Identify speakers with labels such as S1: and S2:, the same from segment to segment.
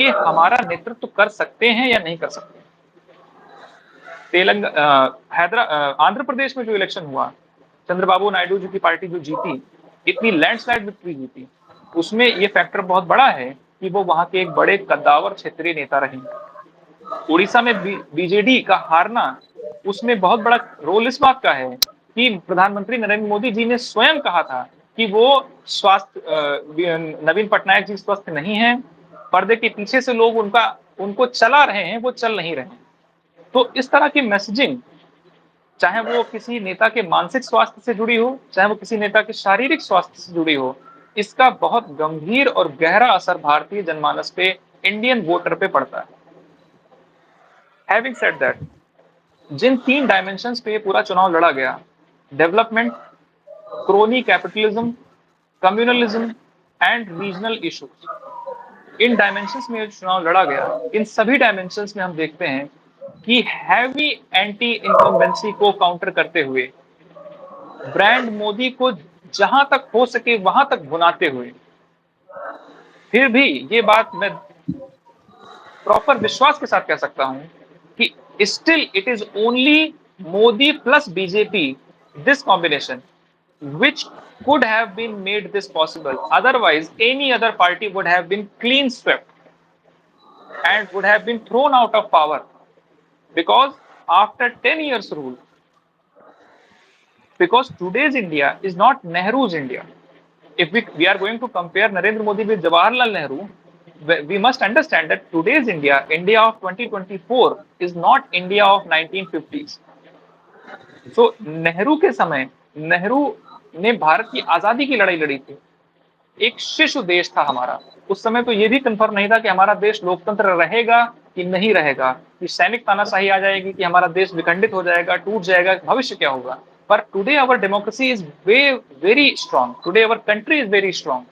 S1: कि हमारा नेतृत्व कर सकते हैं या नहीं कर सकते। आंध्र प्रदेश में जो इलेक्शन हुआ, चंद्रबाबू नायडू जी की पार्टी जो जीती, इतनी लैंडस्लाइड विक्ट्री जीती, उसमें ये फैक्टर बहुत बड़ा है कि वो वहां के एक बड़े कद्दावर क्षेत्रीय नेता रहे। उड़ीसा में बीजेडी का हारना, उसमें बहुत बड़ा रोल इस बात का है कि प्रधानमंत्री नरेंद्र मोदी जी ने स्वयं कहा था कि वो नवीन पटनायक जी स्वस्थ नहीं है, पर्दे के पीछे से लोग उनको चला रहे हैं, वो चल नहीं रहे हैं। तो इस तरह की मैसेजिंग, चाहे वो किसी नेता के मानसिक स्वास्थ्य से जुड़ी हो, चाहे वो किसी नेता के शारीरिक स्वास्थ्य से जुड़ी हो, इसका बहुत गंभीर और गहरा असर भारतीय जनमानस पे, इंडियन वोटर पे पड़ता है। हैविंग सेड दैट, जिन 3 डायमेंशंस पे पूरा चुनाव लड़ा गया, development, crony capitalism, communalism and regional issues, इन डायमेंशंस में चुनाव लड़ा गया, इन सभी डायमेंशंस में हम देखते हैं कि हैवी एंटी इनकम्बेंसी को काउंटर करते हुए, ब्रांड मोदी को जहां तक हो सके वहां तक भुनाते हुए, फिर भी ये बात मैं प्रॉपर विश्वास के साथ कह सकता हूं कि still it is only Modi plus BJP, this combination which could have been made this possible. Otherwise, any other party would have been clean swept and would have been thrown out of power. Because after 10 years rule, because today's India is not Nehru's India. If we are going to compare Narendra Modi with Jawaharlal Nehru, we must understand that today's India, India of 2024, is not India of 1950s. So Nehru के समय, नेहरू ने भारत की आजादी की लड़ाई लड़ी थी, एक शिशु देश था हमारा। उस समय तो ये भी कंफर्म नहीं था कि हमारा देश लोकतंत्र रहेगा कि नहीं रहेगा, कि सैनिक तानाशाही आ जाएगी, कि हमारा देश विखंडित हो जाएगा, टूट जाएगा, भविष्य क्या होगा। पर today our democracy is very strong, today our country is very strong.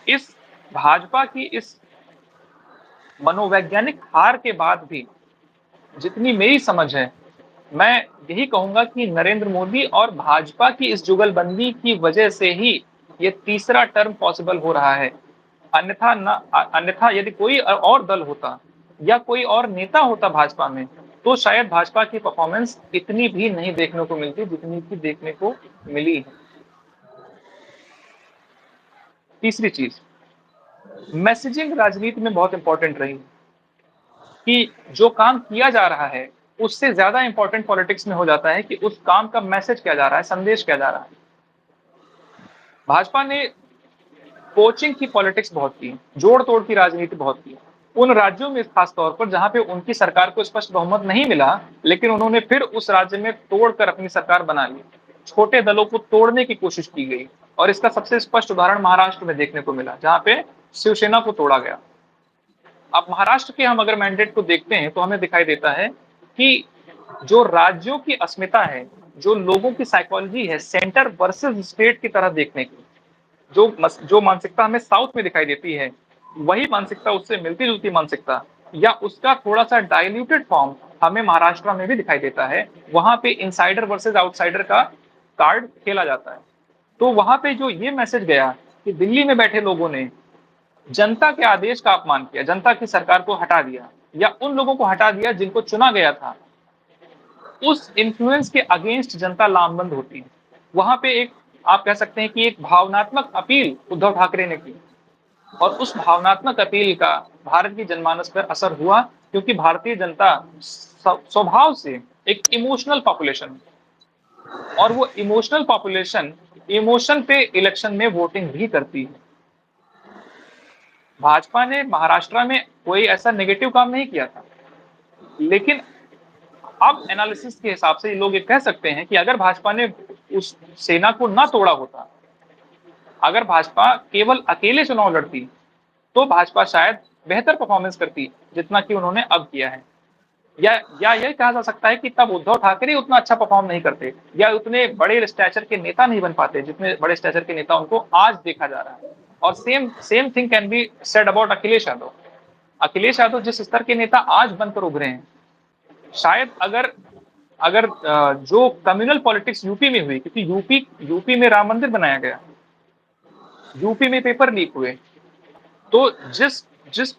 S1: इस भाजपा की इस मनोवैज्ञानिक हार के बाद भी, जितनी मेरी समझ है, मैं यही कहूंगा कि नरेंद्र मोदी और भाजपा की इस जुगलबंदी की वजह से ही ये तीसरा टर्म पॉसिबल हो रहा है। अन्यथा यदि कोई और दल होता या कोई और नेता होता भाजपा में, तो शायद भाजपा की परफॉर्मेंस इतनी भी नहीं देखने को मिलती जितनी की देखने को मिली है। तीसरी चीज, मैसेजिंग राजनीति में बहुत इंपॉर्टेंट रही कि जो काम किया जा रहा है उससे ज्यादा इंपॉर्टेंट पॉलिटिक्स में हो जाता है कि उस काम का मैसेज क्या जा रहा है, संदेश क्या जा रहा है। भाजपा ने कोचिंग की पॉलिटिक्स बहुत की, जोड़ तोड़ की राजनीति बहुत की उन राज्यों में, खास तौर पर जहां पे उनकी सरकार को स्पष्ट बहुमत नहीं मिला, लेकिन उन्होंने फिर उस राज्य में तोड़कर अपनी सरकार बना ली। छोटे दलों को तोड़ने की कोशिश की गई और इसका सबसे स्पष्ट उदाहरण महाराष्ट्र में देखने को मिला, जहां पे शिवसेना को तोड़ा गया। अब महाराष्ट्र के हम अगर मैंडेट को देखते हैं तो हमें दिखाई देता है कि जो राज्यों की अस्मिता है, जो लोगों की साइकोलॉजी है सेंटर वर्सेस स्टेट की तरह देखने की, जो मानसिकता हमें साउथ में दिखाई देती है, वही मानसिकता, उससे मिलती जुलती मानसिकता या उसका थोड़ा सा डाइल्यूटेड फॉर्म हमें महाराष्ट्र में भी दिखाई देता है। वहां पे इनसाइडर वर्सेस आउटसाइडर का कार्ड खेला जाता है। तो वहां पे जो ये मैसेज गया कि दिल्ली में बैठे लोगों ने जनता के आदेश का अपमान किया, जनता की सरकार को हटा दिया या उन लोगों को हटा दिया जिनको चुना गया था, उस इन्फ्लुएंस के अगेंस्ट जनता लामबंद होती है। वहां पे एक, आप कह सकते हैं कि एक भावनात्मक अपील उद्धव ठाकरे ने की और उस भावनात्मक अपील का भारत की जनमानस पर असर हुआ, क्योंकि भारतीय जनता स्वभाव से एक इमोशनल पॉपुलेशन है और वो इमोशनल पॉपुलेशन इमोशन पे इलेक्शन में वोटिंग भी करती है। भाजपा ने महाराष्ट्र में कोई ऐसा नेगेटिव काम नहीं किया था, लेकिन अब एनालिसिस के हिसाब से लोग ये कह सकते हैं कि अगर भाजपा ने उस सेना को ना तोड़ा होता, अगर भाजपा केवल अकेले चुनाव लड़ती, तो भाजपा शायद बेहतर परफॉर्मेंस करती जितना कि उन्होंने अब किया है। या यह कहा जा सकता है कि तब उद्धव ठाकरे उतना अच्छा परफॉर्म नहीं करते या उतने बड़े स्टैचर के नेता नहीं बन पाते जितने बड़े स्टैचर के नेता उनको आज देखा जा रहा है। और same thing can be said about Akhilesh Yadav. Akhilesh Yadav जिस स्तर के नेता आज बनकर उभरे हैं, शायद अगर अगर जो कम्युनल पॉलिटिक्स यूपी में हुई, क्योंकि यूपी में राम मंदिर बनाया गया, यूपी में पेपर लीक हुए, तो जिस